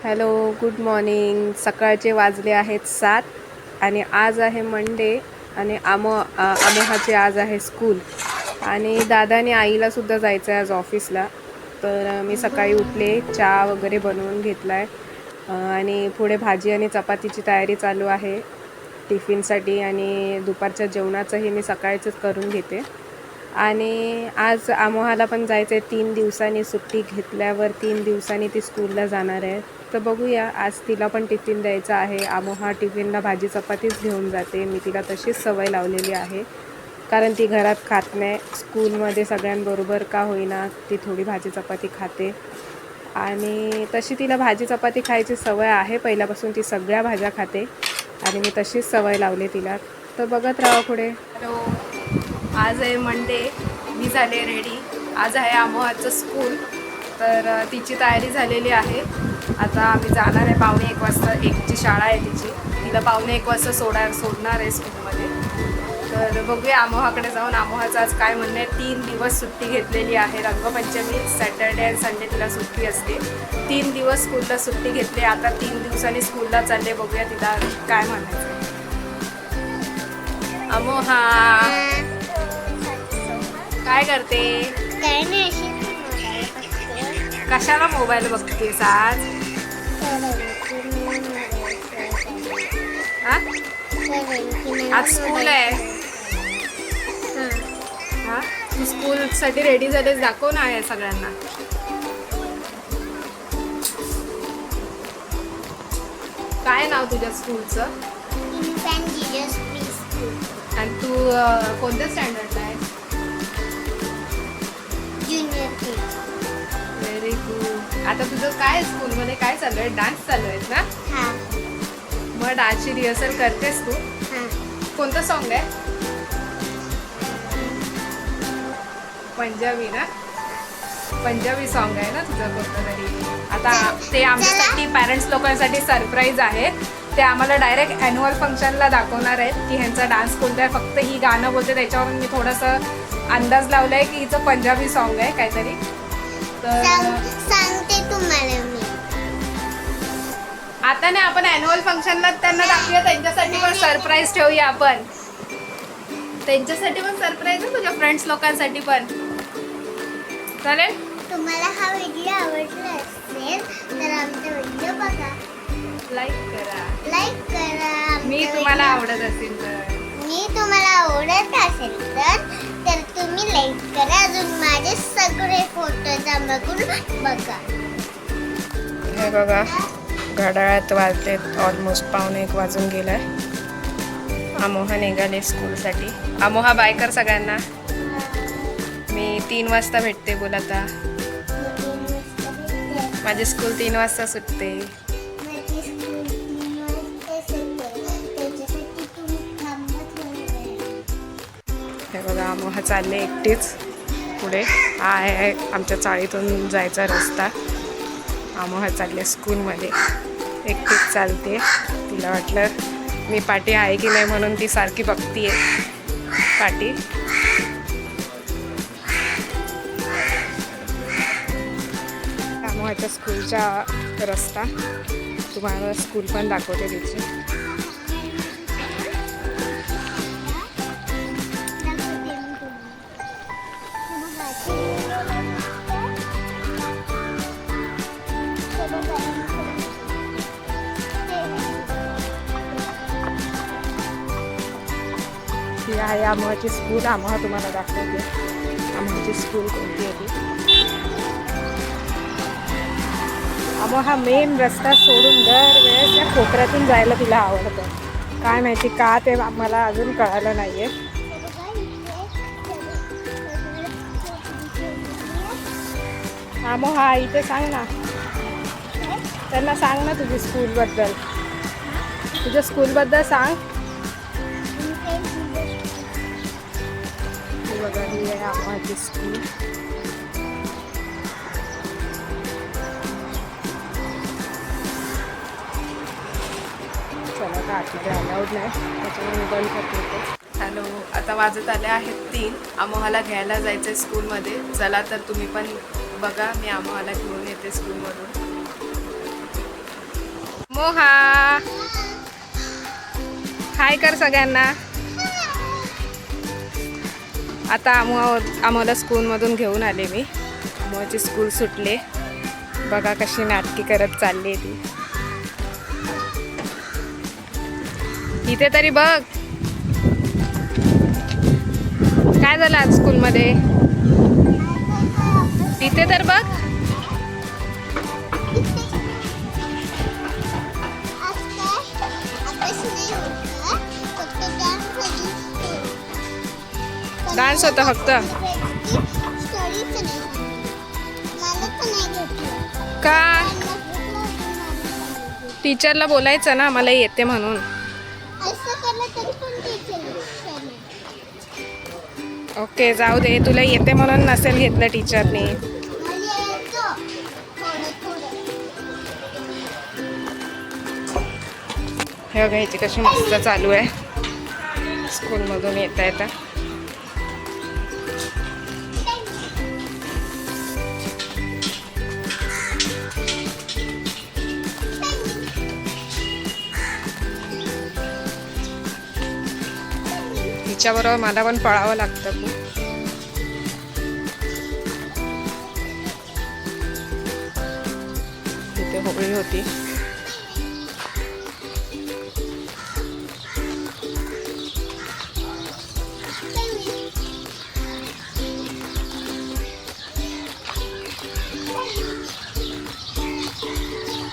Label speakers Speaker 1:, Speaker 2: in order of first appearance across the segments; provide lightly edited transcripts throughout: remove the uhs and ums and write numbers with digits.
Speaker 1: Hello, good morning. सकाळचे वाजले आहेत 7 आणि आज आहे मंडे आणि अमोहाचे आज आहे स्कूल आणि दादाने आईलासुद्धा जायचं आहे आज ऑफिसला. तर मी सकाळी उठले, चहा वगैरे बनवून घेतला आहे आणि पुढे भाजी आणि चपातीची तयारी चालू आहे टिफिनसाठी आणि दुपारच्या जेवणाचंही मी सकाळचंच करून घेते. आणि आज अमोहाला पण जायचं आहे. 3 दिवसांनी सुट्टी घेतल्यावर 3 दिवसांनी ती स्कूलला जाणार आहे. तर बघूया, आज तिला पण टिफिन द्यायचा आहे. अमोहा टिफिनला भाजी चपातीच घेऊन जाते. मी तिला तशीच सवय लावलेली आहे, कारण ती घरात खात नाही. स्कूलमध्ये सगळ्यांबरोबर का होईना ती थोडी भाजी चपाती खाते आणि तशी तिला भाजी चपाती खायची सवय आहे. पहिल्यापासून ती सगळ्या भाज्या खाते आणि मी तशीच सवय लावली तिला. तर बघत राहा पुढे. हॅलो, आज आहे मंडे. मी झाले रेडी. आज आहे अमोहाचं स्कूल, तर तिची तयारी झालेली आहे. आता आम्ही जाणार आहे 1:45 वाजता. 1ची शाळा आहे तिची. तिला 1:45 वाजता सोडणार आहे स्कूलमध्ये. तर बघूया अमोहाकडे जाऊन अमोहाचं आज काय म्हणणं आहे. 3 दिवस सुट्टी घेतलेली आहे. रंगपंचमी, सॅटर्डे आणि संडे तिला सुट्टी असते. 3 दिवस स्कूलला सुट्टी घेतली. आता 3 दिवसांनी स्कूलला चालले. बघूया तिला काय म्हणायचं. अमोहा काय करते? कशाला मोबाईल बघतेस आज? आज स्कूल आहे. हा, तू स्कूलसाठी रेडी झालेस? दाखव ना आहे सगळ्यांना. काय नाव तुझ्या स्कूलचं? आणि तू कोणत्या स्टँडर्डला आहे? Very good. आता तुझं काय स्कूलमध्ये काय चालू आहे? डान्स चालू आहेत ना? मग डान्सची रिहर्सल करतेस तू? कोणतं सॉन्ग आहे? पंजाबी ना? पंजाबी सॉन्ग आहे ना तुझं कोणतं तरी? आता ते आमच्यासाठी पॅरेंट्स लोकांसाठी सरप्राईज आहे. ते आम्हाला डायरेक्ट ॲन्युअल फंक्शनला दाखवणार आहेत की ह्यांचा डान्स कोणता आहे. फक्त ही गाणं बोलते, त्याच्यावरून मी थोडंसं अंदाज लावला आहे की हिचं पंजाबी सॉन्ग आहे काहीतरी. तर
Speaker 2: सांगते तुम्हाला मी.
Speaker 1: आता नाही, आपण ॲन्युअल फंक्शनला त्यांना दाखवूया. त्यांच्यासाठी पण सरप्राईज ठेवूया आपण. त्यांच्यासाठी पण सरप्राईज आहे, तुझ्या फ्रेंड्स लोकांसाठी पण. चालेल?
Speaker 2: तुम्हाला हा व्हिडिओ आवडला असेल तर आमचा व्हिडिओ बघा,
Speaker 1: लाईक करा.
Speaker 2: लाईक करा.
Speaker 1: मी तुम्हाला आवडत असेल तर.
Speaker 2: मी तुम्हाला आवडत असेल तर तुम्ही लाईक करा. अजून माझे सगळे फोटोज बघून बघा.
Speaker 1: हे बघा, घड्याळात वाजले ऑलमोस्ट 1:45 वाजून गेलाय. अमोहा निघाले स्कूलसाठी. अमोहा बाय कर सगळ्यांना. मी 3 वाजता भेटते. बोल आता. माझी स्कूल 3 वाजता सुटते. हे बघा, अमोहा चालले एकटीच पुढे. हा आहे आमच्या चाळीतून जायचा रस्ता. अमोहा चालले स्कूलमध्ये, एकटीच चालते. तिला वाटलं मी पाठी आहे की नाही म्हणून ती सारखी बघतीये पाठी. अमोहाच्या स्कूलचा रस्ता तुम्हाला स्कूल पण दाखवते तिची. ही आहे अमोहाची स्कूल. अमोहा तुम्हाला दाखवते अमोहाची स्कूल कोणती आहे ती. अमोहा मेन रस्ता सोडून दरवेळेस या कोपऱ्यातून जायला तिला आवडतं. काय माहिती का ते मला अजून कळालं नाही आहे. अमोहा इथे सांग ना, त्यांना सांग ना तुझी स्कूलबद्दल. तुझ्या स्कूलबद्दल सांग. बघा, ही आहे अमोहाची स्कूल. चला, का आतमध्ये अलाउड नाही त्याच्यामुळे मी बंद करते. हॅलो, आता वाजत आले आहेत 3. अमोहाला घ्यायला जायचं आहे स्कूलमध्ये. चला तर तुम्ही पण बघा, मी अमोहाला घेऊन येते स्कूलमधून. मोहा हाय कर सगळ्यांना. आता आम्हाला स्कूलमधून घेऊन आले मी. आमची स्कूल सुटले. बघा कशी नाटकी करत चालली ती. इथे तरी बघ काय झालं आज स्कूलमध्ये. तिथे तर बघ. डान्स होता फक्त. का टीचरला बोलायचं ना मला येते म्हणून. ओके जाऊ दे. तुला येते म्हणून नसेल घेतलं टीचरने. हे घ्यायची कशी मस्त चालू आहे. स्कूलमधून येता येता तिच्याबरोबर मला पण पळावं लागतं खूप. तिथे होळी होती.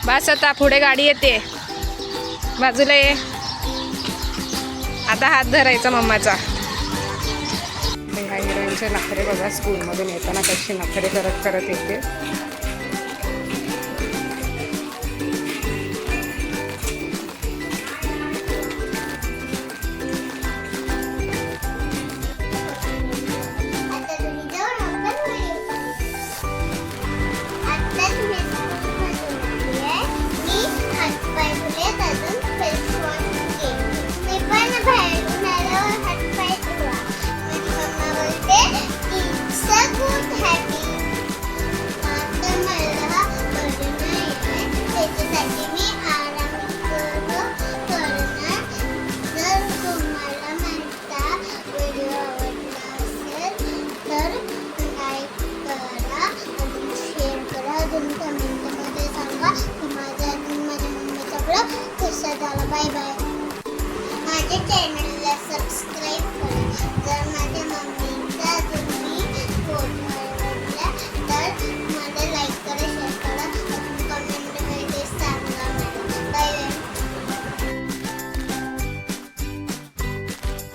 Speaker 1: बस आता पुढे गाडी येते. बाजूला ये. आता हात धरायचा मम्माचा. ह्या हिरोईनचे नखरे बघा. स्कूलमधून येताना कशी नखरे करत करत येते.
Speaker 2: Bye bye. माझ्या चॅनलला सबस्क्राईब करा. जर माझ्या मम्मी